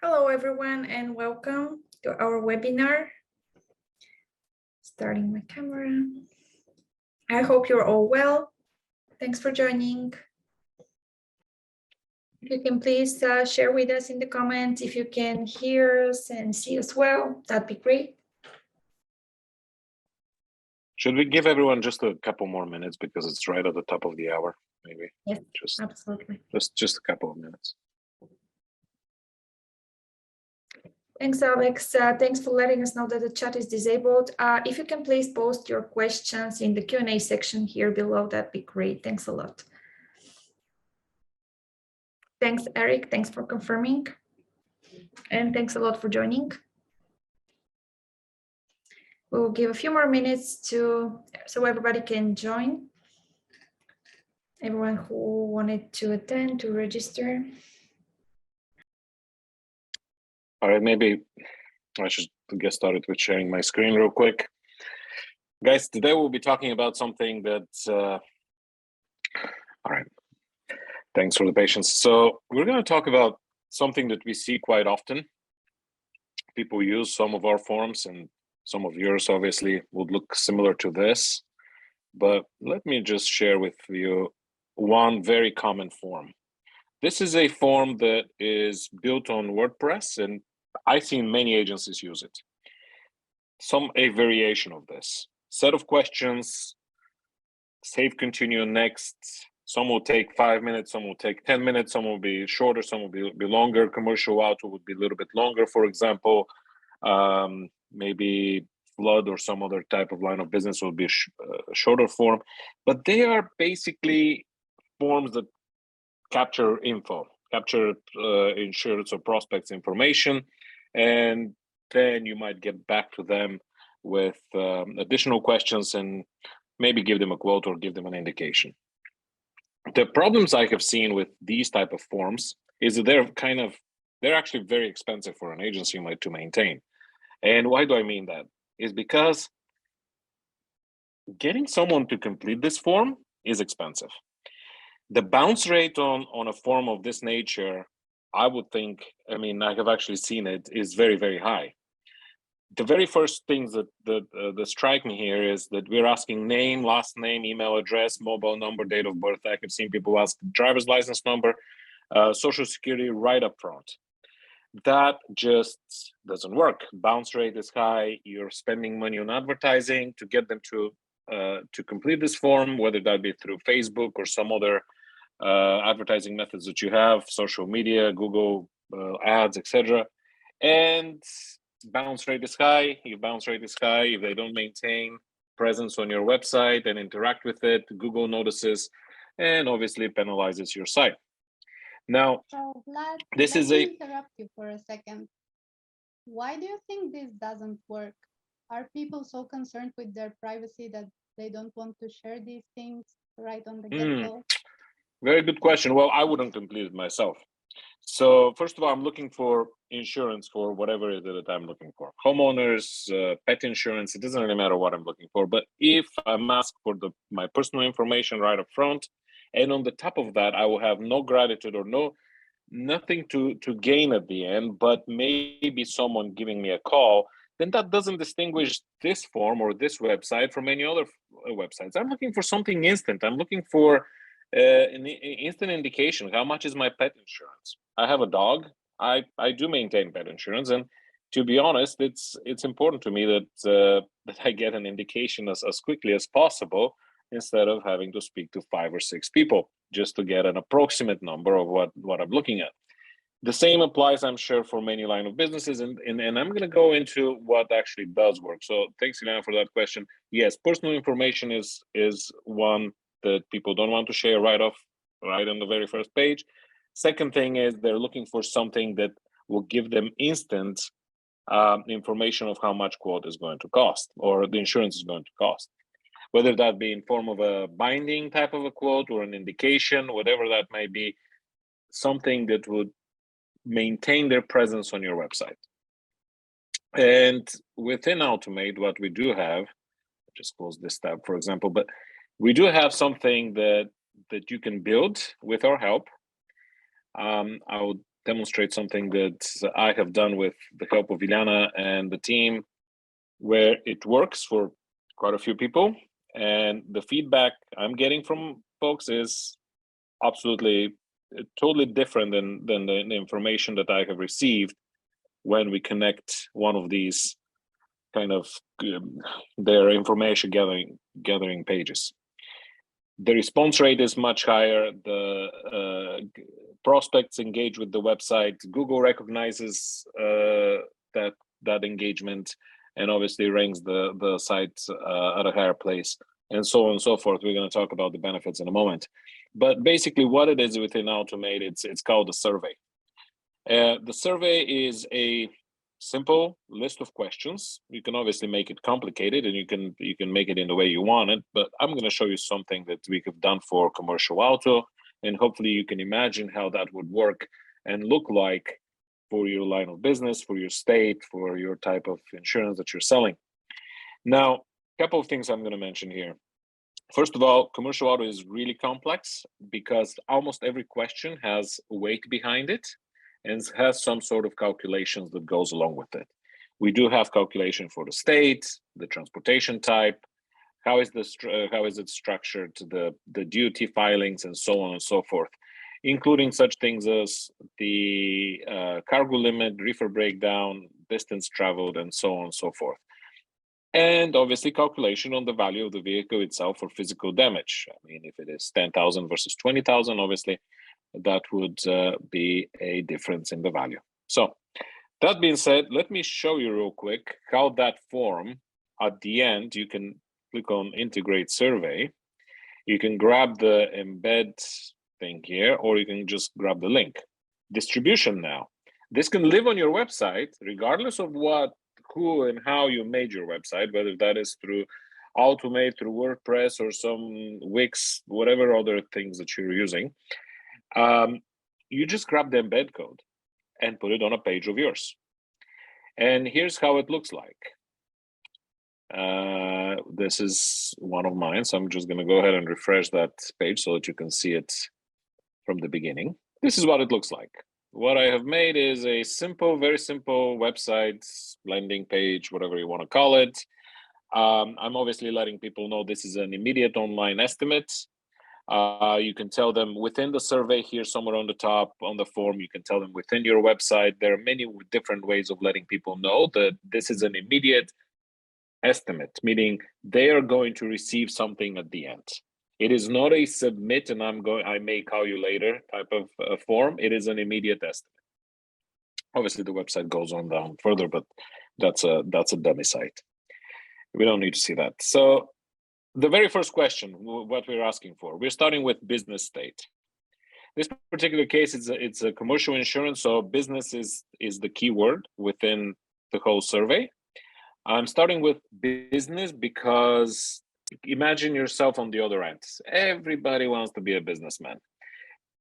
Hello, everyone, and welcome to our webinar. Starting my camera. I hope you're all well. Thanks for joining. If you can please share with us in the comments if you can hear us and see us well, that'd be great. Should we give everyone just a couple more minutes because it's right at the top of the hour, maybe? Yes, absolutely. Just a couple of minutes. Thanks, Alex. Thanks for letting us know that the chat is disabled. If you can please post your questions in the Q&A section here below, that'd be great. Thanks a lot. Thanks, Eric. Thanks for confirming. And thanks a lot for joining. We'll give a few more minutes so everybody can join. Everyone who wanted to attend, to register. All right, maybe I should get started with sharing my screen real quick. Guys, today we'll be talking about something that's, all right, thanks for the patience. So we're going to talk about something that we see quite often. People use some of our forms, and some of yours obviously would look similar to this. But let me just share with you one very common form. This is a form that is built on WordPress, and I've seen many agencies use it. A variation of this. Set of questions, save, continue, next. Some will take 5 minutes, some will take 10 minutes, some will be shorter, some will be longer. Commercial auto would be a little bit longer, for example. Maybe flood or some other type of line of business will be a shorter form. But they are basically forms that capture info, capture insureds or prospects information, and then you might get back to them with additional questions and maybe give them a quote or give them an indication. The problems I have seen with these type of forms is that they're actually very expensive for an agency to maintain. And why do I mean that? Is because getting someone to complete this form is expensive. The bounce rate on a form of this nature, I would think, I have actually seen it, is very, very high. The very first things that strike me here is that we're asking name, last name, email address, mobile number, date of birth. I have seen people ask driver's license number, social security right up front. That just doesn't work. Bounce rate is high. You're spending money on advertising to get them to complete this form, whether that be through Facebook or some other advertising methods that you have, social media, Google ads, etc. And bounce rate is high. If bounce rate is high, if they don't maintain presence on your website and interact with it, Google notices and obviously penalizes your site. Now, so Vlad, this is interrupt you for a second. Why do you think this doesn't work? Are people so concerned with their privacy that they don't want to share these things right on the get-go? Very good question. Well, I wouldn't complete it myself. So first of all, I'm looking for insurance for whatever it is that I'm looking for. Homeowners, pet insurance, it doesn't really matter what I'm looking for. But if I'm asked for my personal information right up front, and on the top of that, I will have no gratitude or nothing to gain at the end, but maybe someone giving me a call, then that doesn't distinguish this form or this website from any other websites. I'm looking for something instant. I'm looking for an instant indication. How much is my pet insurance? I have a dog. I do maintain pet insurance, and to be honest, it's important to me that I get an indication as quickly as possible, instead of having to speak to 5 or 6 people just to get an approximate number of what I'm looking at. The same applies, I'm sure, for many line of businesses, and I'm going to go into what actually does work. So thanks, Elena, for that question. Yes, personal information is one that people don't want to share right on the very first page. Second thing is they're looking for something that will give them instant information of how much quote is going to cost, or the insurance is going to cost. Whether that be in form of a binding type of a quote or an indication, whatever that may be, something that would maintain their presence on your website. And within Automate, what we do have, just close this tab, for example, but we do have something that you can build with our help. I would demonstrate something that I have done with the help of Ilyana and the team, where it works for quite a few people. And the feedback I'm getting from folks is absolutely totally different than the information that I have received when we connect one of these kind of their information gathering pages. The response rate is much higher. The prospects engage with the website. Google recognizes that engagement, and obviously ranks the site at a higher place, and so on and so forth. We're going to talk about the benefits in a moment. But basically, what it is within Automate, it's called a survey. The survey is a simple list of questions. You can obviously make it complicated, and you can make it in the way you want it, but I'm going to show you something that we have done for commercial auto, and hopefully you can imagine how that would work and look like for your line of business, for your state, for your type of insurance that you're selling. Now, a couple of things I'm going to mention here. First of all, commercial auto is really complex because almost every question has weight behind it and has some sort of calculations that goes along with it. We do have calculation for the state, the transportation type, how is it structured, the duty filings, and so on and so forth, including such things as the cargo limit, reefer breakdown, distance traveled, and so on and so forth. And obviously calculation on the value of the vehicle itself for physical damage. I mean, if it is 10,000 versus 20,000, obviously that would be a difference in the value. So that being said, let me show you real quick how that form at the end, you can click on integrate survey. You can grab the embed thing here, or you can just grab the link. Distribution now. This can live on your website regardless of who and how you made your website, whether that is through Automate, through WordPress, or some Wix, whatever other things that you're using. You just grab the embed code and put it on a page of yours. And here's how it looks like. This is one of mine, so I'm just going to go ahead and refresh that page so that you can see it from the beginning. This is what it looks like. What I have made is a simple, very simple website, landing page, whatever you want to call it. I'm obviously letting people know this is an immediate online estimate. You can tell them within the survey here, somewhere on the top on the form, you can tell them within your website. There are many different ways of letting people know that this is an immediate estimate, meaning they are going to receive something at the end. It is not a submit and I may call you later type of form. It is an immediate estimate. Obviously, the website goes on down further, but that's a dummy site. We don't need to see that. So the very first question, what we're asking for, we're starting with business state. This particular case, it's a commercial insurance, so business is the keyword within the whole survey. I'm starting with business because imagine yourself on the other end. Everybody wants to be a businessman.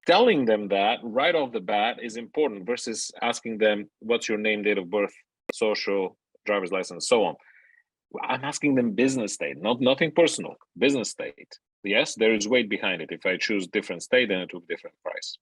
Telling them that right off the bat is important versus asking them, what's your name, date of birth, social, driver's license, so on. I'm asking them business state, nothing personal, business state. Yes, there is weight behind it. If I choose different state, then it will be different price.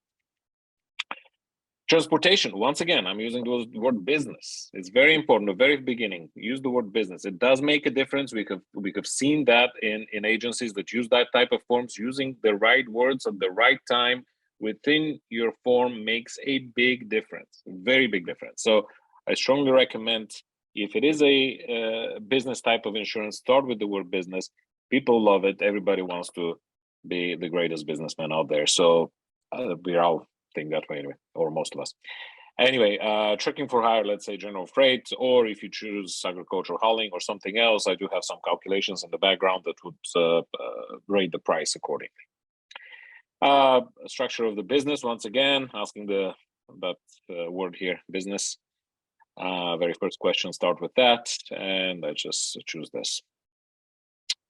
Transportation, once again, I'm using the word business. It's very important, the very beginning, use the word business. It does make a difference. We have seen that in agencies that use that type of forms. Using the right words at the right time within your form makes a big difference, very big difference. So I strongly recommend, if it is a business type of insurance, start with the word business. People love it. Everybody wants to be the greatest businessman out there. So we're all think that way anyway, or most of us. Anyway, trucking for hire, let's say general freight, or if you choose agricultural hauling or something else, I do have some calculations in the background that would rate the price accordingly. Structure of the business, once again, asking that word here, business. Very first question, start with that, and I just choose this.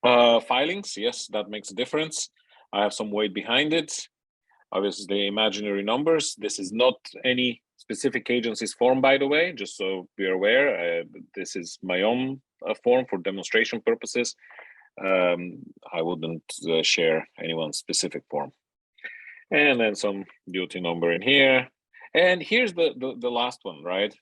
Filings, yes, that makes a difference. I have some weight behind it. Obviously, imaginary numbers. This is not any specific agency's form, by the way, just so we're aware. This is my own form for demonstration purposes. I wouldn't share anyone's specific form. And then some duty number in here. And here's the last one, right?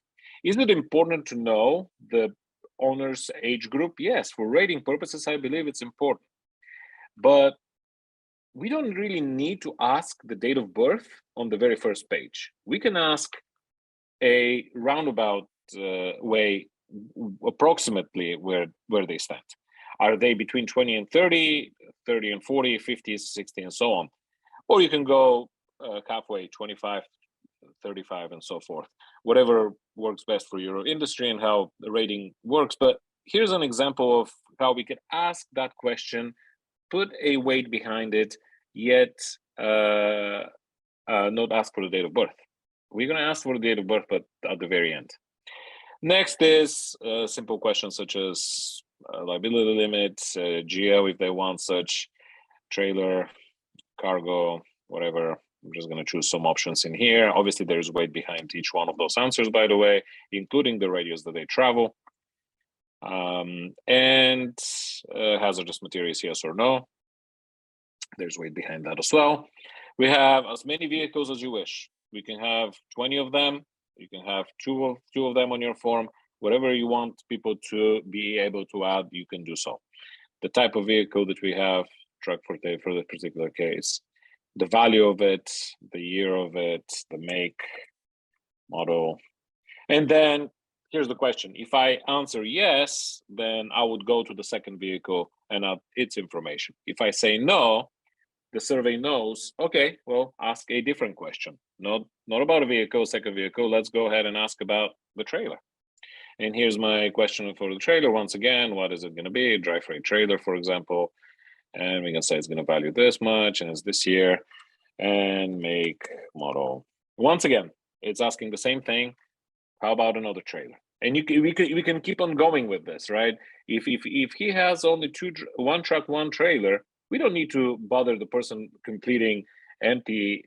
Is it important to know the owner's age group? Yes, for rating purposes, I believe it's important. But we don't really need to ask the date of birth on the very first page. We can ask a roundabout way, approximately where they stand. Are they between 20 and 30, 30 and 40, 50, 60, and so on? Or you can go halfway, 25, 35, and so forth. Whatever works best for your industry and how the rating works. But here's an example of how we could ask that question, put a weight behind it, yet not ask for the date of birth. We're going to ask for the date of birth, but at the very end. Next is simple questions such as liability limits, GL if they want such, trailer, cargo, whatever. I'm just going to choose some options in here. Obviously, there's weight behind each one of those answers, by the way, including the radius that they travel. And hazardous materials, yes or no. There's weight behind that as well. We have as many vehicles as you wish. We can have 20 of them. You can have two of them on your form. Whatever you want people to be able to add, you can do so. The type of vehicle that we have, truck for the particular case, the value of it, the year of it, the make, model. And then here's the question. If I answer yes, then I would go to the second vehicle and add its information. If I say no, the survey knows, okay, well, ask a different question. Not about a vehicle, second vehicle. Let's go ahead and ask about the trailer. And here's my question for the trailer. Once again, what is it going to be? Dry freight trailer, for example. And we can say it's going to value this much, and it's this year, and make, model. Once again, it's asking the same thing. How about another trailer? And we can keep on going with this, right? If he has only one truck, one trailer, we don't need to bother the person completing empty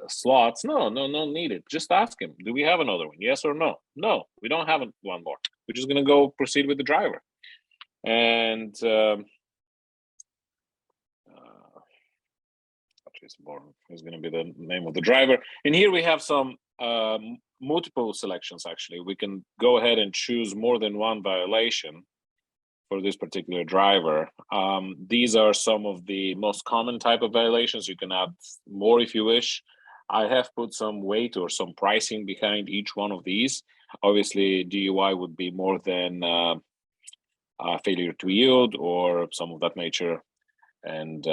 slots. No need it. Just ask him, do we have another one? Yes or no? No, we don't have one more. We're just going to go proceed with the driver. And is going to be the name of the driver. And here we have some multiple selections. Actually, we can go ahead and choose more than one violation for this particular driver. These are some of the most common type of violations. You can add more if you wish. I have put some weight or some pricing behind each one of these. Obviously, DUI would be more than failure to yield or some of that nature. And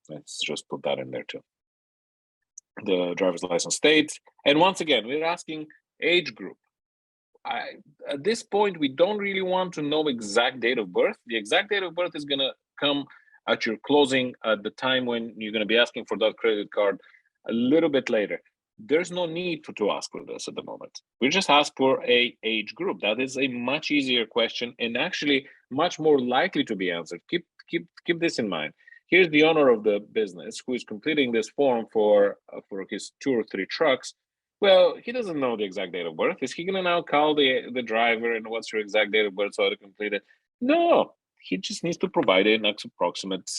let's just put that in there too. The driver's license state. And once again, we're asking age group. At this point, we don't really want to know exact date of birth. The exact date of birth is going to come at your closing at the time when you're going to be asking for that credit card a little bit later. There's no need to ask for this at the moment. We just ask for a age group. That is a much easier question and actually much more likely to be answered. Keep this in mind. Here's the owner of the business who is completing this form for his 2 or 3 trucks. Well, he doesn't know the exact date of birth. Is he going to now call the driver and what's your exact date of birth so to complete it? No, he just needs to provide an approximate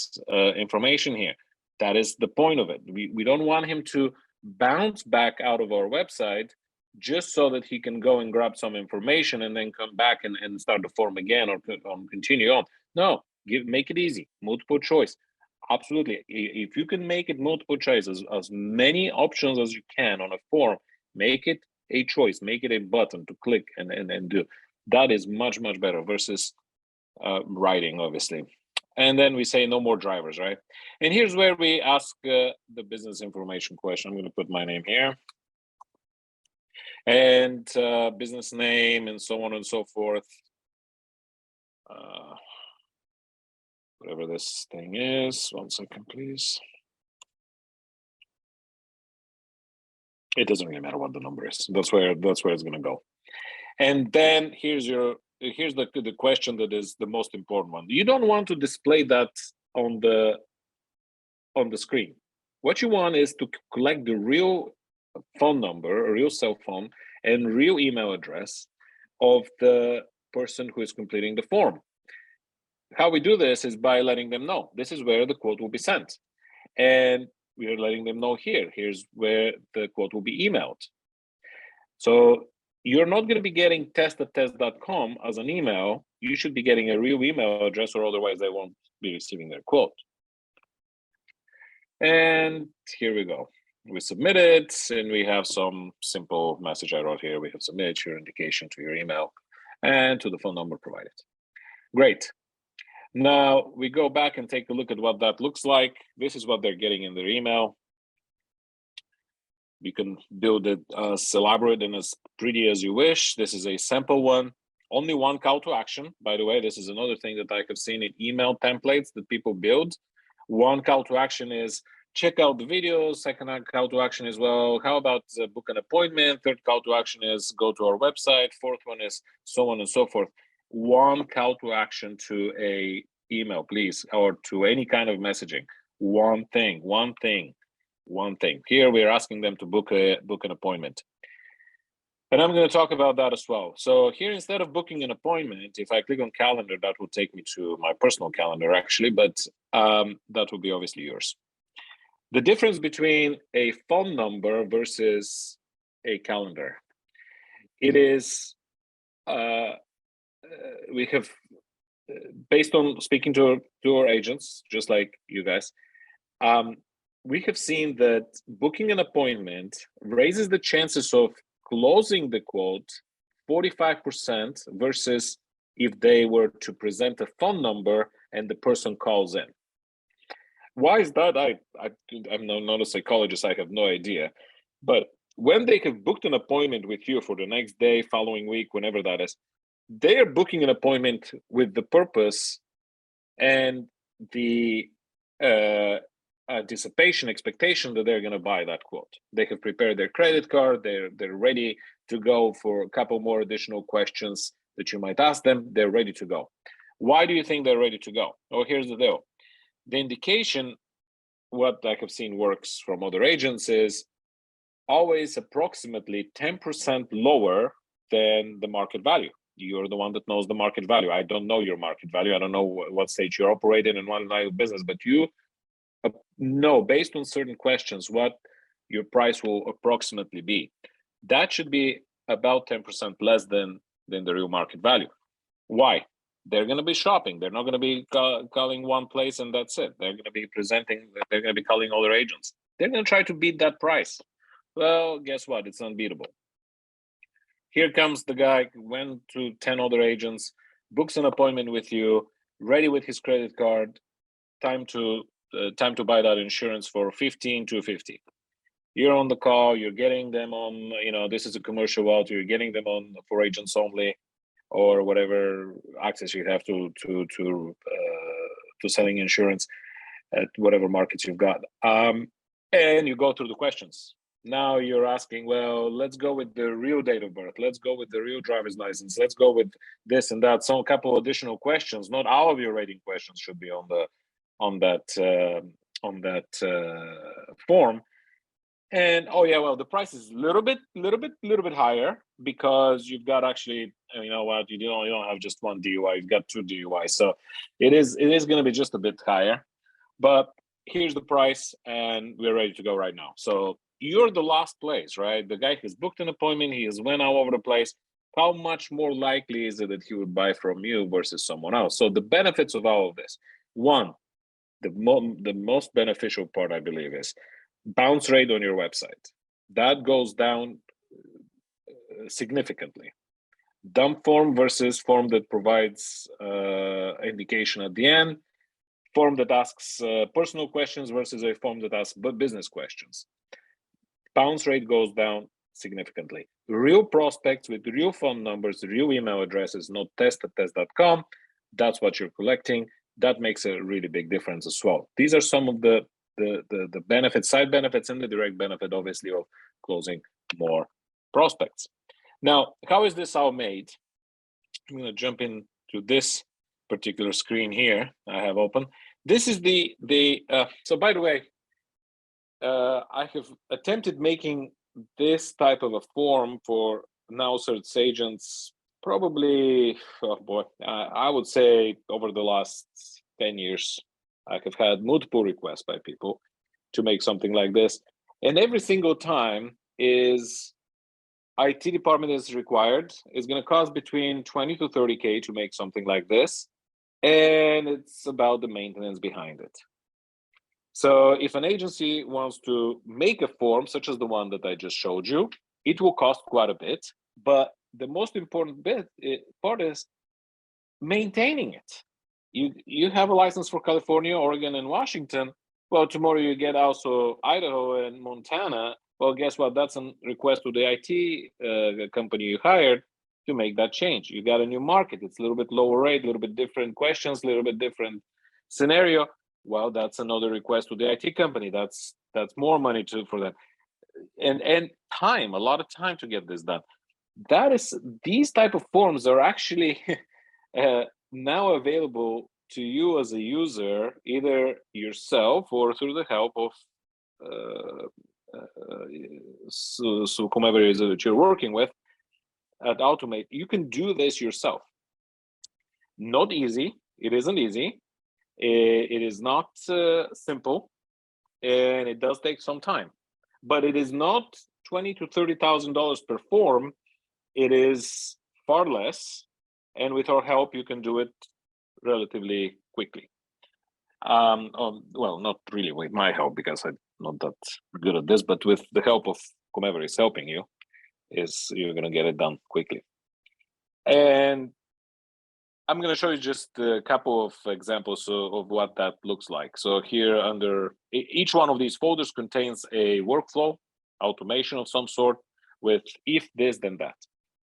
information here. That is the point of it. We don't want him to bounce back out of our website just so that he can go and grab some information and then come back and start the form again or continue on. No, make it easy, multiple choice. Absolutely. If you can make it multiple choices, as many options as you can on a form, make it a choice, make it a button to click and do. That is much better versus writing, obviously. And then we say no more drivers, right? And here's where we ask the business information question. I'm going to put my name here and business name and so on and so forth. Whatever this thing is. 1 second, please. It doesn't really matter what the number is. That's where it's going to go. And then here's the question that is the most important one. You don't want to display that on the screen. What you want is to collect the real phone number, a real cell phone, and real email address of the person who is completing the form. How we do this is by letting them know this is where the quote will be sent. And we are letting them know here's where the quote will be emailed. So you're not going to be getting test@test.com as an email. You should be getting a real email address, or otherwise they won't be receiving their quote. And here we go. We submit it, and we have some simple message I wrote here. We have submitted your indication to your email and to the phone number provided. Great. Now we go back and take a look at what that looks like. This is what they're getting in their email. You can build it as elaborate and as pretty as you wish. This is a sample one. Only one call to action. By the way, this is another thing that I have seen in email templates that people build. One call to action is check out the videos. Second call to action is, well, how about book an appointment? Third call to action is go to our website. Fourth one is so on and so forth. One call to action to a email, please, or to any kind of messaging. One thing. Here we're asking them to book an appointment. And I'm going to talk about that as well. So here, instead of booking an appointment, if I click on calendar, that will take me to my personal calendar actually, but that will be obviously yours. The difference between a phone number versus a calendar, it is, we have, based on speaking to our agents, just like you guys, we have seen that booking an appointment raises the chances of closing the quote 45% versus if they were to present a phone number and the person calls in. Why is that? I'm not a psychologist, I have no idea. But when they have booked an appointment with you for the next day, following week, whenever that is, they are booking an appointment with the purpose and the anticipation, expectation that they're going to buy that quote. They have prepared their credit card. They're ready to go for a couple more additional questions that you might ask them. They're ready to go. Why do you think they're ready to go? Oh, here's the deal. The indication, what I have seen works from other agents, is always approximately 10% lower than the market value. You're the one that knows the market value. I don't know your market value. I don't know what stage you're operating in one line of business, but you know, based on certain questions, what your price will approximately be. That should be about 10% less than the real market value. Why? They're going to be shopping. They're not going to be calling one place and that's it. They're going to be presenting, they're going to be calling other agents. They're going to try to beat that price. Well, guess what? It's unbeatable. Here comes the guy, went to 10 other agents, books an appointment with you, ready with his credit card, time to buy that insurance for $15,250. You're on the call, you're getting them on, you know, this is a commercial route, you're getting them on for agents only, or whatever access you have to selling insurance at whatever markets you've got. And you go through the questions. Now you're asking, well, let's go with the real date of birth. Let's go with the real driver's license. Let's go with this and that. So a couple additional questions. Not all of your rating questions should be on that form. And oh yeah, well, the price is a little bit higher because you've got actually, you know what, you don't have just one DUI, you've got 2 DUIs. So it is going to be just a bit higher. But here's the price, and we're ready to go right now. So you're the last place, right? The guy has booked an appointment, he has went all over the place. How much more likely is it that he would buy from you versus someone else? So the benefits of all of this, one, the most beneficial part, I believe, is bounce rate on your website. That goes down significantly. Dump form versus form that provides indication at the end. Form that asks personal questions versus a form that asks business questions. Bounce rate goes down significantly. Real prospects with real phone numbers, real email addresses, not test@test.com. That's what you're collecting. That makes a really big difference as well. These are some of the benefits, side benefits, and the direct benefit, obviously, of closing more prospects. Now, how is this all made? I'm going to jump into this particular screen here I have open. This is so by the way, I have attempted making this type of a form for NowCerts agents probably, oh boy, I would say over the last 10 years. I have had multiple requests by people to make something like this. And every single time is IT department is required. It's going to cost between 20 to 30K to make something like this. And it's about the maintenance behind it. So if an agency wants to make a form such as the one that I just showed you, it will cost quite a bit. But the most important part is maintaining it. You have a license for California, Oregon, and Washington. Well, tomorrow you get also Idaho and Montana. Well, guess what? That's a request to the IT company you hired to make that change. You got a new market. It's a little bit lower rate, a little bit different questions, a little bit different scenario. Well, that's another request to the IT company. That's more money for them, and time, a lot of time to get this done. These type of forms are actually now available to you as a user, either yourself or through the help of so whomever it is that you're working with at Automate. You can do this yourself. Not easy. It isn't easy. It is not simple, and it does take some time. But it is not $20,000 to $30,000 per form. It is far less, and with our help, you can do it relatively quickly. Well, not really with my help, because I'm not that good at this, but with the help of whomever is helping you, you're going to get it done quickly. And I'm going to show you just a couple of examples of what that looks like. So here, under each one of these folders contains a workflow, automation of some sort, with if this, then that.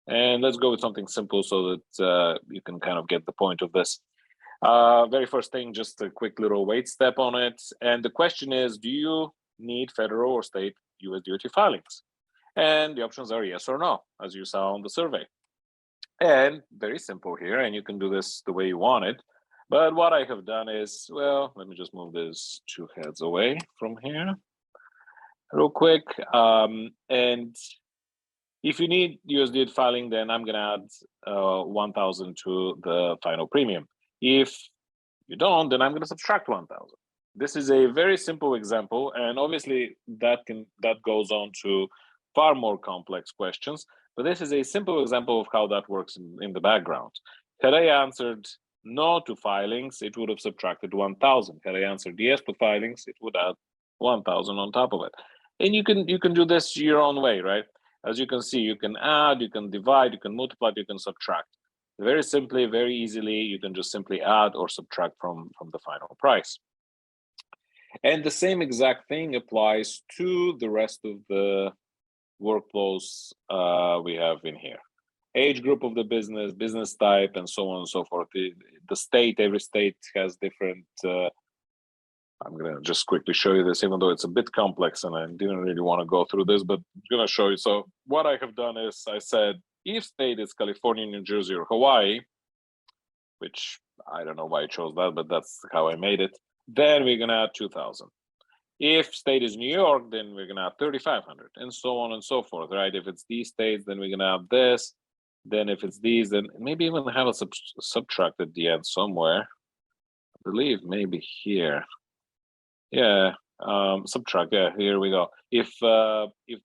And let's go with something simple so that you can kind of get the point of this. Very first thing, just a quick little wait step on it. And the question is, do you need federal or state US DOT filings? And the options are yes or no, as you saw on the survey. And very simple here, and you can do this the way you want it. But what I have done is, well, let me just move this 2 heads away from here real quick. And if you need USDA filing, then I'm going to add 1,000 to the final premium. If you don't, then I'm going to subtract 1,000. This is a very simple example, and obviously that goes on to far more complex questions. But this is a simple example of how that works in the background. Had I answered no to filings, it would have subtracted 1,000. Had I answered yes to filings, it would add 1,000 on top of it. And you can do this your own way, right? As you can see, you can add, you can divide, you can multiply, you can subtract. Very simply, very easily, you can just simply add or subtract from the final price. And the same exact thing applies to the rest of the workflows we have in here. Age group of the business, business type, and so on and so forth. The state, every state has different, I'm gonna just quickly show you this, even though it's a bit complex and I didn't really want to go through this, but I'm gonna show you. So what I have done is I said, if state is California, New Jersey, or Hawaii, which I don't know why I chose that, but that's how I made it, then we're gonna add 2,000. If state is New York, then we're gonna add 3,500, and so on and so forth, right? If it's these states, then we're gonna add this. Then if it's these, then maybe even have a subtract at the end somewhere. I believe maybe here. Yeah, subtract. Yeah, here we go. If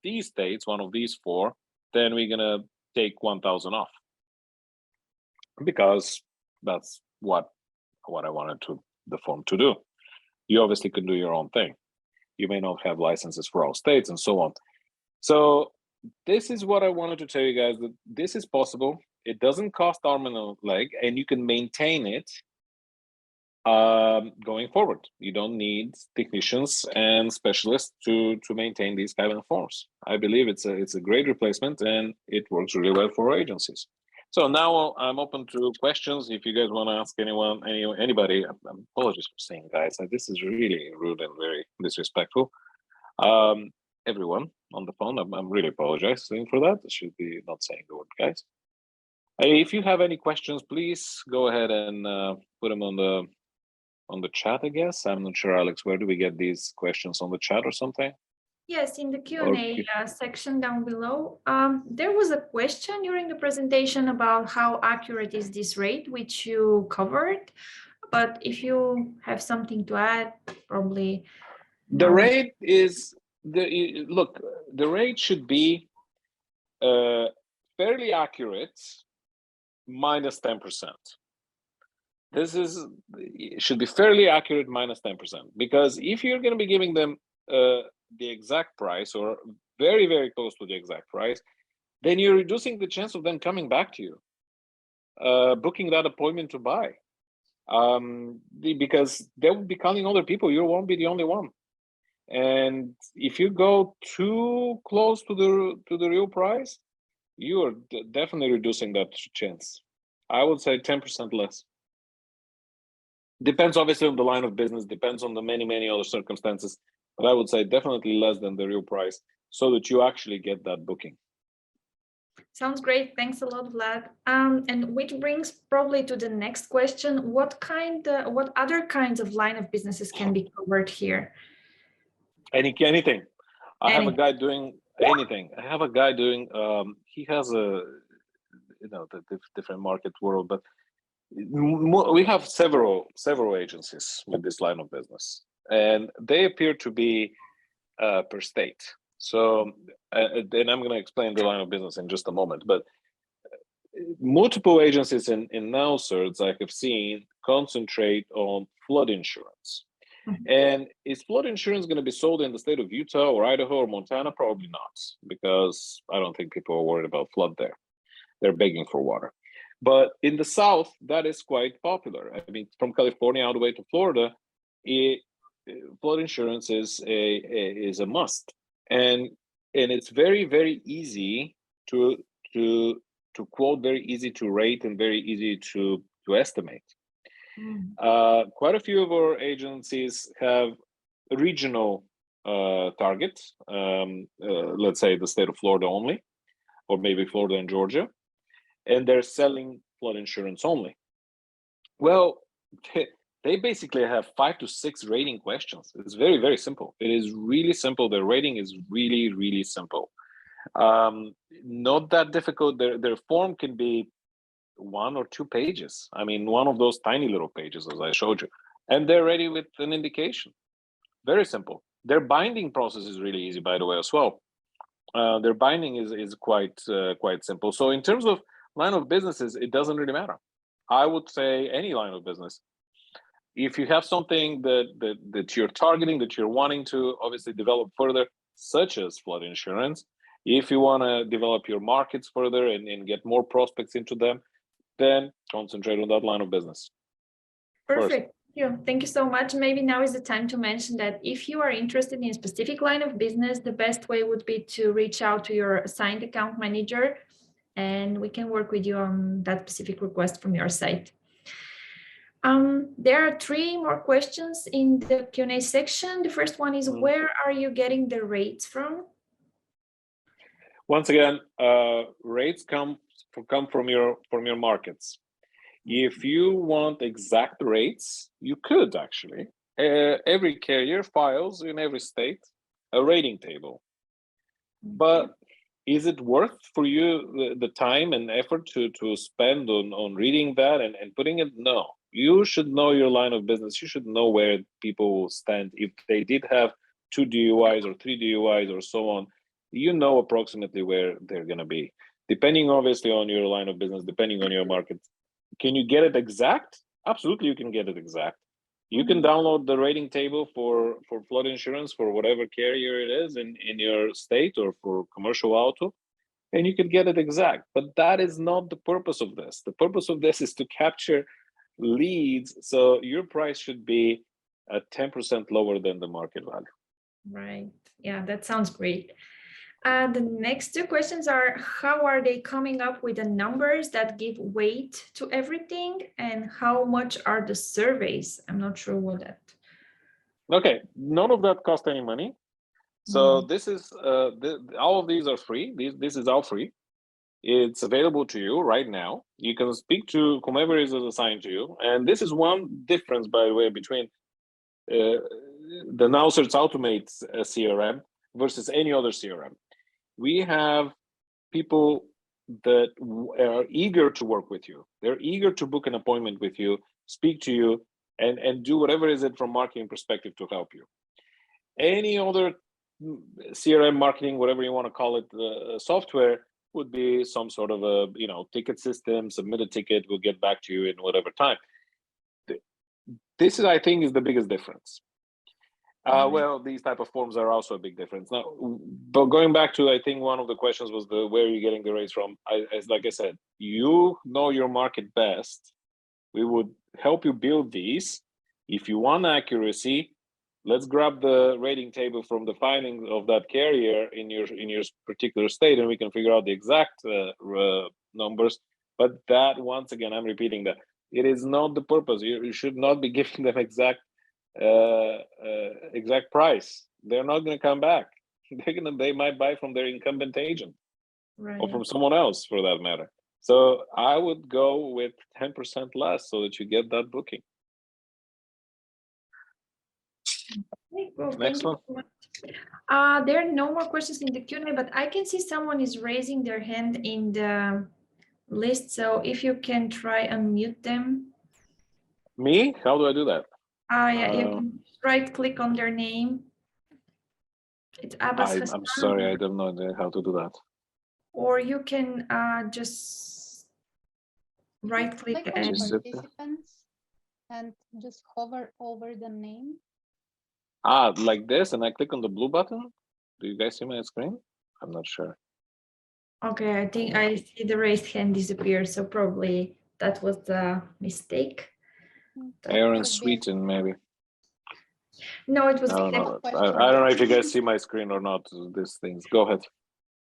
these states, one of these 4, then we're gonna take 1,000 off, because that's what I wanted the form to do. You obviously can do your own thing. You may not have licenses for all states and so on. So this is what I wanted to tell you guys, that this is possible. It doesn't cost arm and a leg, and you can maintain it going forward. You don't need technicians and specialists to maintain these kind of forms. I believe it's a great replacement, and it works really well for agencies. So now I'm open to questions. If you guys want to ask anybody, apologies for saying guys, this is really rude and very disrespectful. Everyone on the phone, I'm really apologizing for that. I should be not saying the word guys. If you have any questions, please go ahead and put them on the chat, I guess. I'm not sure, Alex, where do we get these questions, on the chat or something? Yes, in the Q&A section down below. There was a question during the presentation about how accurate is this rate, which you covered. But if you have something to add, probably. The rate is, the rate should be fairly accurate minus 10%. It should be fairly accurate minus 10%, because if you're going to be giving them the exact price or very, very close to the exact price, then you're reducing the chance of them coming back to you, booking that appointment to buy, because they will be calling other people. You won't be the only one. And if you go too close to the real price, you are definitely reducing that chance. I would say 10% less. Depends obviously on the line of business, depends on the many other circumstances, but I would say definitely less than the real price, so that you actually get that booking. Sounds great. Thanks a lot, Vlad. And which brings probably to the next question: what other kinds of line of businesses can be covered here? Anything. I have a guy doing anything. I have a guy doing. He has a, the different market world, but we have several agencies with this line of business, and they appear to be per state. So, and I'm going to explain the line of business in just a moment, but multiple agencies in NowCerts I have seen concentrate on flood insurance. And is flood insurance going to be sold in the state of Utah or Idaho or Montana? Probably not, because I don't think people are worried about flood there. They're begging for water. But in the South, that is quite popular. I mean, from California all the way to Florida, flood insurance is a must, and it's very easy to quote, very easy to rate, and very easy to estimate. Quite a few of our agencies have regional targets. Let's say the state of Florida only, or maybe Florida and Georgia, and they're selling flood insurance only. Well, they basically have 5 to 6 rating questions. It's very simple. It is really simple. The rating is really simple. Not that difficult. Their form can be 1 or 2 pages. I mean, one of those tiny little pages, as I showed you, and they're ready with an indication. Very simple. Their binding process is really easy, by the way, as well. Their binding is quite simple. So in terms of line of businesses, it doesn't really matter. I would say any line of business. If you have something that you're targeting, that you're wanting to obviously develop further, such as flood insurance, if you want to develop your markets further and get more prospects into them, then concentrate on that line of business. Perfect. Thank you so much. Maybe now is the time to mention that if you are interested in a specific line of business, the best way would be to reach out to your assigned account manager, and we can work with you on that specific request from your site. There are 3 more questions in the Q&A section. The first one is, where are you getting the rates from? Once again, rates come from your markets. If you want exact rates, you could actually. Every carrier files in every state a rating table. But is it worth for you the time and effort to spend on reading that and putting it? No. You should know your line of business. You should know where people will stand. If they did have 2 DUIs or 3 DUIs or so on, you know approximately where they're going to be. Depending obviously on your line of business, depending on your market. Can you get it exact? Absolutely, you can get it exact. You can download the rating table for flood insurance for whatever carrier it is in your state, or for commercial auto, and you can get it exact. But that is not the purpose of this. The purpose of this is to capture leads, so your price should be 10% lower than the market value. Right. Yeah, that sounds great. The next 2 questions are, how are they coming up with the numbers that give weight to everything, and how much are the surveys? I'm not sure what that. Okay, none of that cost any money. So this is all of these are free. This is all free. It's available to you right now. You can speak to whomever is assigned to you. And this is one difference, by the way, between the NowCerts Automate CRM versus any other CRM. We have people that are eager to work with you. They're eager to book an appointment with you, speak to you, and do whatever is it from marketing perspective to help you. Any other CRM marketing, whatever you want to call it, software, would be some sort of a, ticket system, submit a ticket, we'll get back to you in whatever time. This is, I think, is the biggest difference. Well, these type of forms are also a big difference. Now, but going back to, I think one of the questions was where are you getting the rates from? Like I said, you know your market best. We would help you build these. If you want accuracy, let's grab the rating table from the findings of that carrier in your particular state, and we can figure out the exact numbers. But that, once again, I'm repeating that it is not the purpose. You should not be giving them exact price. They're not going to come back. They might buy from their incumbent agent, Right. or from someone else for that matter. So I would go with 10% less so that you get that booking. Okay, well, Next thank you one. so much. There are no more questions in the Q&A, but I can see someone is raising their hand in the list. So if you can try unmute them. Me? How do I do that? Yeah, you can right click on their name. It's Abbas I'm Hassan, sorry, I don't know how to do that. or you can just right click Click on and participants and just hover over the name. Like this, and I click on the blue button. Do you guys see my screen? I'm not sure. okay, I think I see the raised hand disappear, so probably that was the mistake. Aaron Should be Sweeten, maybe. No, it was I don't Next know. question. I don't know if you guys see my screen or not. These things. Go ahead.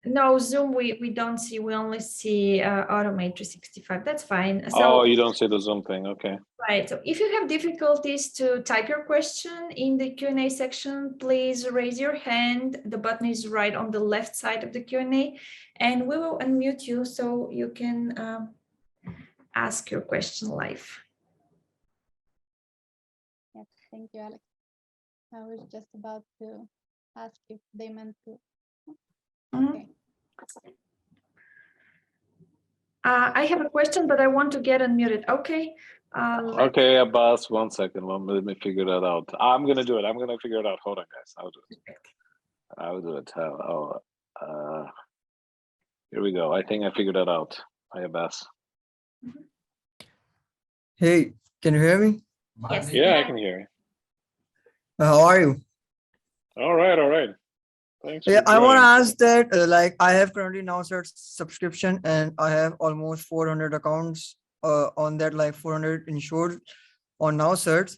no Zoom. We don't see. We only see Automate 365. That's fine. So, Oh, you don't see the Zoom thing. Okay. right. So if you have difficulties to type your question in the Q&A section, please raise your hand. The button is right on the left side of the Q&A, and we will unmute you so you can ask your question live. Yes, thank you, Alex. I was just about to ask if they meant to. Okay. I have a question, but I want to get unmuted. Okay. Okay, Abbas, 1 second. Let me figure that out. I'm gonna do it. I'm gonna figure it out. Hold on, guys. I'll do it. I'll do it. Here we go. I think I figured that out. Hi, Abbas. Hey, can you hear me? Yes. Yeah, I can hear you. How are you? All right, all right. Thanks. Yeah, for I want to joining. ask that, like, I have currently NowCerts subscription and I have almost 400 accounts on that, like 400 insured on NowCerts.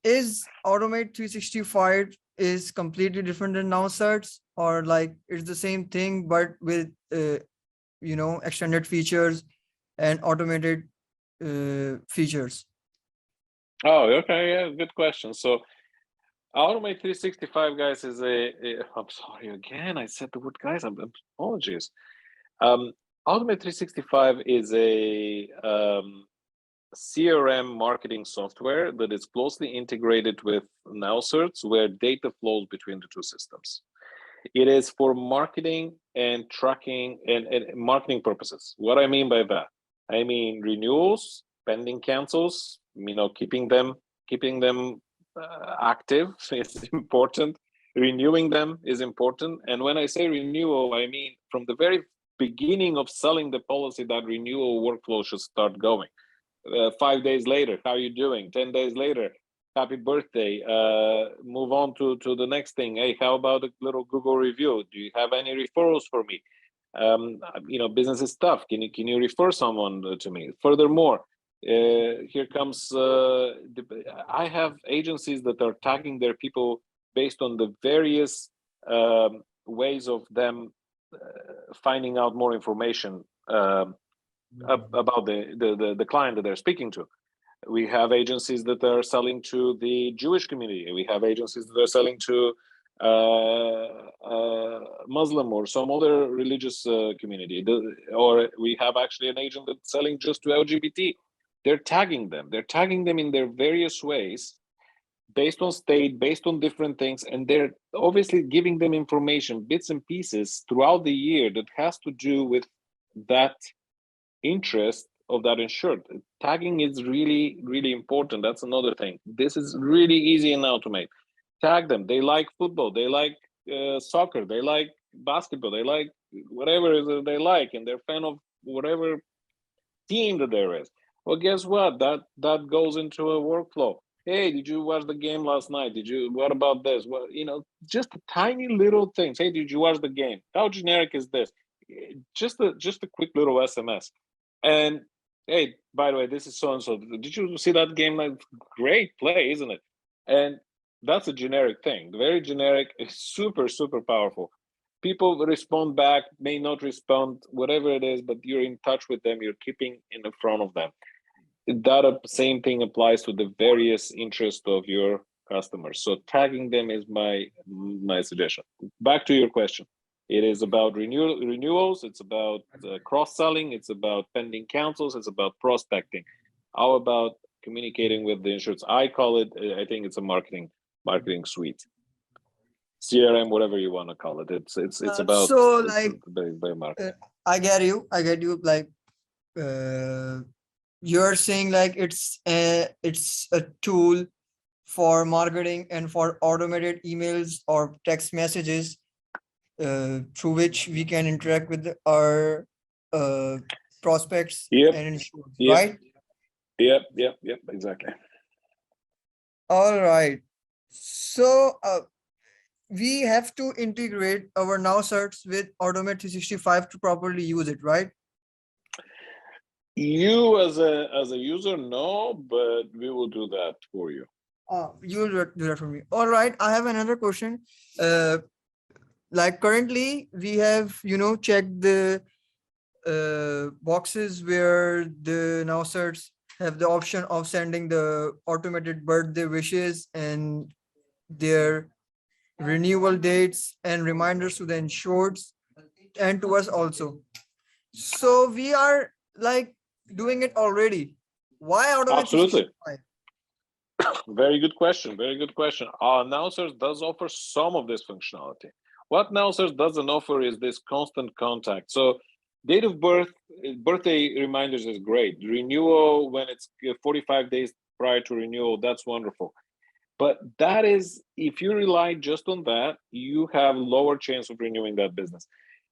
Is Automate 365 is completely different than NowCerts, or like it's the same thing but with extended features and automated features? Oh, okay. Yeah, good question. So Automate 365, guys, is I'm sorry again. I said the word guys. Apologies. Automate 365 is a CRM marketing software that is closely integrated with NowCerts, where data flows between the two systems. It is for marketing and tracking and marketing purposes. What I mean by that, I mean renewals, pending cancels, keeping them active is important. Renewing them is important. And when I say renewal, I mean from the very beginning of selling the policy, that renewal workflow should start going. 5 days later, how are you doing? 10 days later, happy birthday. Move on to the next thing. Hey, how about a little Google review? Do you have any referrals for me? Business is tough. Can you refer someone to me? Furthermore, here comes I have agencies that are tagging their people based on the various ways of them finding out more information about the client that they're speaking to. We have agencies that are selling to the Jewish community. We have agencies that are selling to Muslim or some other religious community. Or we have actually an agent that's selling just to LGBT. They're tagging them. They're tagging them in their various ways, based on state, based on different things, and they're obviously giving them information, bits and pieces throughout the year that has to do with that interest of that insured. Tagging is really, really important. That's another thing. This is really easy in Automate. Tag them. They like football. They like soccer. They like basketball. They like whatever it is that they like, and they're fan of whatever team that there is. Well, guess what? That goes into a workflow. Hey, did you watch the game last night? What about this? Well, just tiny little things. Hey, did you watch the game? How generic is this? Just a quick little SMS. And hey, by the way, this is so and so. Did you see that game? Like, great play, isn't it? And that's a generic thing. Very generic, super, super powerful. People respond back, may not respond, whatever it is, but you're in touch with them, you're keeping in the front of them. That same thing applies to the various interests of your customers. So tagging them is my suggestion. Back to your question. It is about renewals, it's about cross-selling, it's about pending counsels, it's about prospecting. How about communicating with the insureds? I think it's a marketing suite. CRM, whatever you want to call it. It's about so like by marketing. I get you. Like you're saying like it's a tool for marketing and for automated emails or text messages through which we can interact with our prospects Yep. and insurers, Yep. right? Yep, exactly. All right. So we have to integrate our NowCerts with Automate 365 to properly use it, right? You as a user, no, but we will do that for you. You will do that for me. All right. I have another question. Like currently we have, checked the boxes where the NowCerts have the option of sending the automated birthday wishes and their renewal dates and reminders to the insureds and to us also. So we are like doing it already. Why automate? Absolutely. Very good question. NowCerts does offer some of this functionality. What NowCerts doesn't offer is this constant contact. So date of birth, birthday reminders is great. Renewal when it's 45 days prior to renewal, that's wonderful. But that is, if you rely just on that, you have lower chance of renewing that business.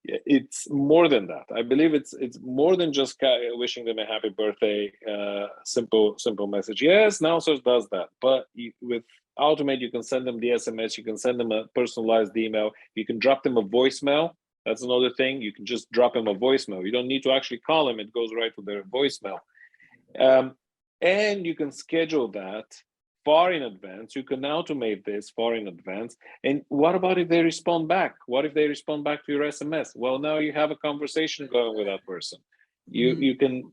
It's more than that. I believe it's more than just wishing them a happy birthday, simple message. Yes, NowCerts does that, but with Automate, you can send them the SMS, you can send them a personalized email, you can drop them a voicemail. That's another thing. You can just drop them a voicemail. You don't need to actually call them. It goes right to their voicemail. And you can schedule that far in advance. You can automate this far in advance. And what about if they respond back? What if they respond back to your SMS? Well, now you have a conversation going with that person. You can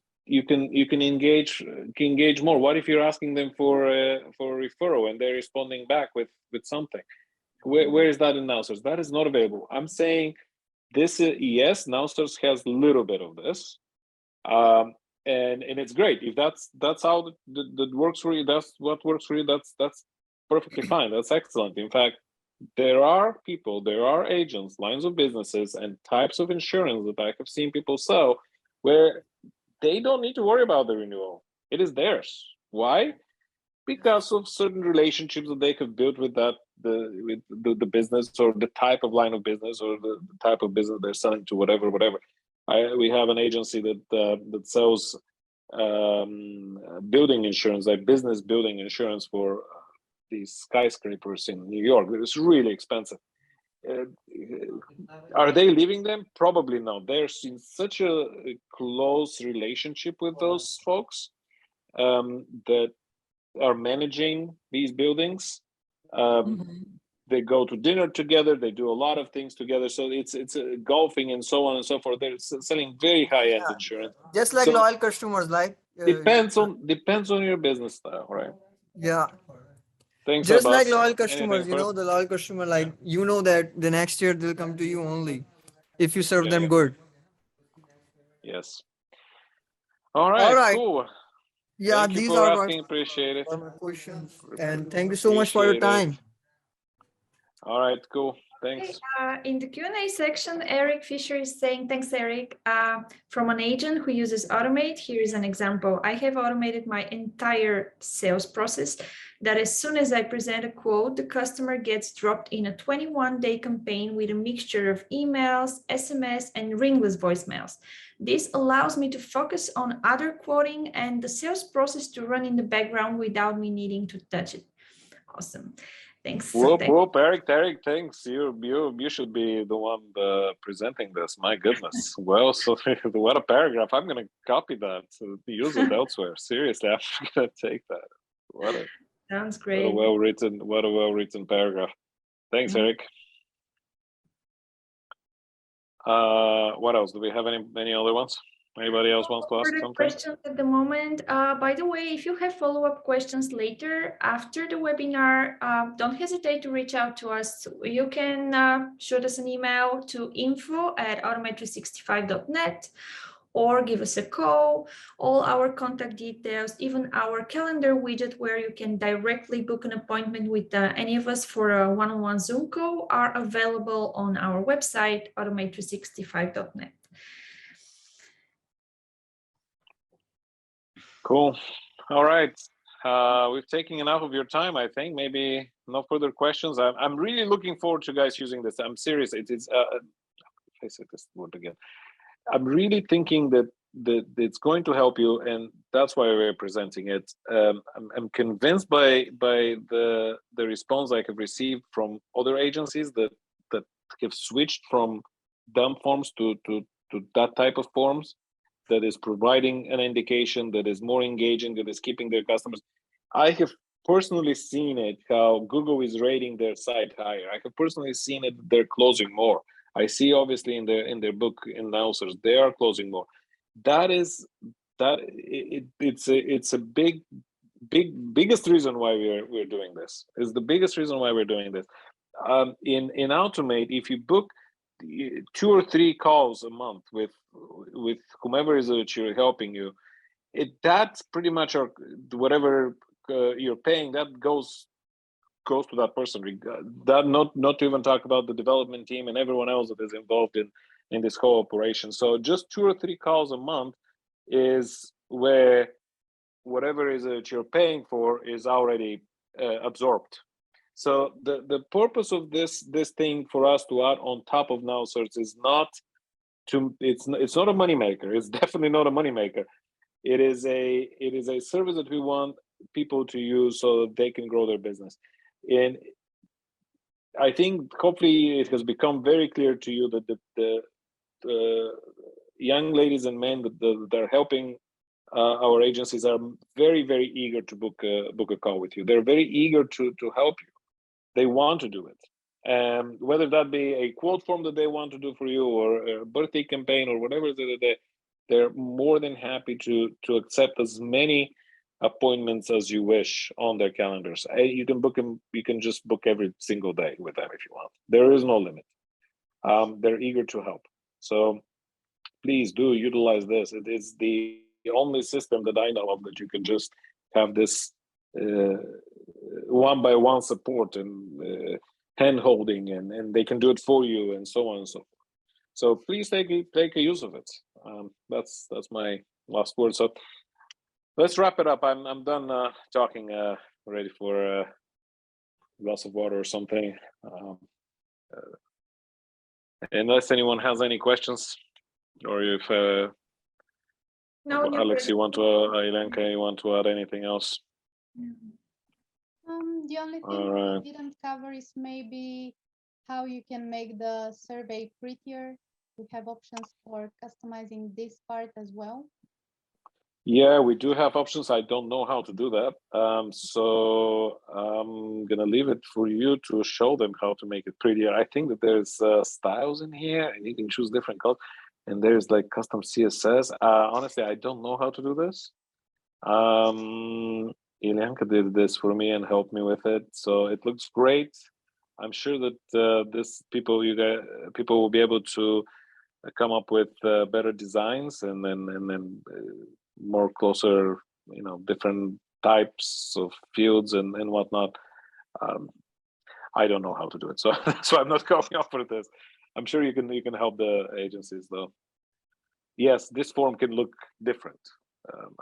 engage more. What if you're asking them for a referral and they're responding back with something? Where is that in NowCerts? That is not available. I'm saying this is, yes, NowCerts has a little bit of this. And it's great. If that's how that works for you, that's what works for you, that's perfectly fine. That's excellent. In fact, there are agents, lines of businesses, and types of insurance that I have seen people sell where they don't need to worry about the renewal. It is theirs. Why? Because of certain relationships that they have built with the business, or the type of line of business, or the type of business they're selling to, whatever. We have an agency that sells building insurance, like business building insurance for these skyscrapers in New York. It's really expensive. Are they leaving them? Probably not. They're in such a close relationship with those folks that are managing these buildings. They go to dinner together, they do a lot of things together, so it's golfing and so on and so forth. They're selling very high-end insurance, just like loyal customers, like depends on your business style, right? Yeah, Thanks, just Abbas. like loyal customers. Anything The loyal customer, like that the next year they'll come to you only if you serve them Yeah. good. Yes. All right, cool. Yeah, Thank you these for are asking. Appreciate it. my questions, and thank you so much for your Appreciate it. time. All right, cool. Thanks. In the Q&A section, Eric Fisher is saying, thanks, Eric. From an agent who uses Automate, here is an example. I have automated my entire sales process that as soon as I present a quote, the customer gets dropped in a 21-day campaign with a mixture of emails, SMS, and ringless voicemails. This allows me to focus on other quoting and the sales process to run in the background without me needing to touch it. Awesome. Thanks. Whoop, Eric, thanks. You should be the one presenting this. My goodness. Well, so what a paragraph. I'm going to copy that to use it elsewhere. Seriously, I'm going to take that. Sounds great. What a well-written paragraph. Thanks, Eric. What else? Do we have any other ones? Anybody else wants to ask something? Questions at the moment. By the way, if you have follow-up questions later after the webinar, don't hesitate to reach out to us. You can shoot us an email to info@automate365.net or give us a call. All our contact details, even our calendar widget where you can directly book an appointment with any of us for a one-on-one Zoom call, are available on our website, automate365.net. Cool. All right. We've taken enough of your time, I think. Maybe no further questions. I'm really looking forward to guys using this. I'm serious. It is. I said this word again. I'm really thinking that it's going to help you, and that's why we're presenting it. I'm convinced by the response I have received from other agencies that have switched from dumb forms to that type of forms, that is providing an indication, that is more engaging, that is keeping their customers. I have personally seen it, how Google is rating their site higher. I have personally seen it, they're closing more. I see obviously in their book in NowCerts, they are closing more. It's a biggest reason why we're doing this. It's the biggest reason why we're doing this. In Automate, if you book 2 or 3 calls a month with whomever is that you're helping you, that's pretty much whatever you're paying, that goes to that person. That not to even talk about the development team and everyone else that is involved in this whole operation. So just 2 or 3 calls a month is where whatever is that you're paying for is already absorbed. So the purpose of this thing for us to add on top of NowCerts is not it's not a moneymaker. It's definitely not a moneymaker. It is a service that we want people to use so that they can grow their business. And I think hopefully it has become very clear to you that the young ladies and men that are helping our agencies are very, very eager to book a call with you. They're very eager to help you. They want to do it. And whether that be a quote form that they want to do for you, or a birthday campaign, or whatever it is, they're more than happy to accept as many appointments as you wish on their calendars. You can book them. You can just book every single day with them if you want. There is no limit. They're eager to help. So please do utilize this. It is the only system that I know of that you can just have this one-by-one support and hand holding, and they can do it for you, and so on and so forth. So please take a use of it. That's my last word. So let's wrap it up. I'm done talking. Ready for a glass of water or something. Unless anyone has any questions, or if No, Alex, you want to, Ilenka, you want to add anything else? The only thing we didn't cover is maybe how you can make the survey prettier. We have options for customizing this part as well. Yeah, we do have options. I don't know how to do that. So I'm gonna leave it for you to show them how to make it prettier. I think that there's styles in here, and you can choose different colors. And there's like custom CSS. Honestly, I don't know how to do this. Ilenka did this for me and helped me with it, so it looks great. I'm sure that people will be able to come up with better designs, and then more closer, different types of fields and whatnot. I don't know how to do it, so so I'm not going up for this. I'm sure you can help the agencies though. Yes, this form can look different.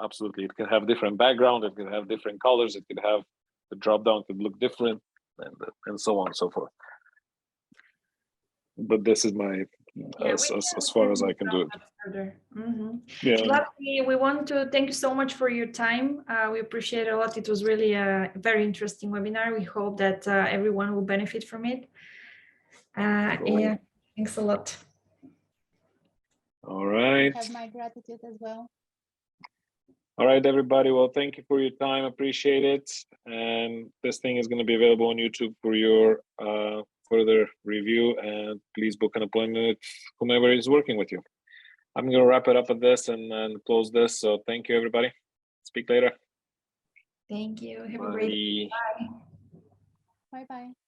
Absolutely, it can have different background. It can have different colors. It can have the drop down could look different, and so on and so forth. But this is my as far as I can do it. Yeah. But we want to thank you so much for your time. We appreciate it a lot. It was really a very interesting webinar. We hope that everyone will benefit from it. Yeah, thanks a lot. All right. I have my gratitude as well. All right, everybody. Well, thank you for your time. Appreciate it. And this thing is going to be available on YouTube for your further review. And please book an appointment with whomever is working with you. I'm going to wrap it up at this and close this. So thank you, everybody. Speak later. Thank you. Have Bye. a great day. Bye. Bye-bye.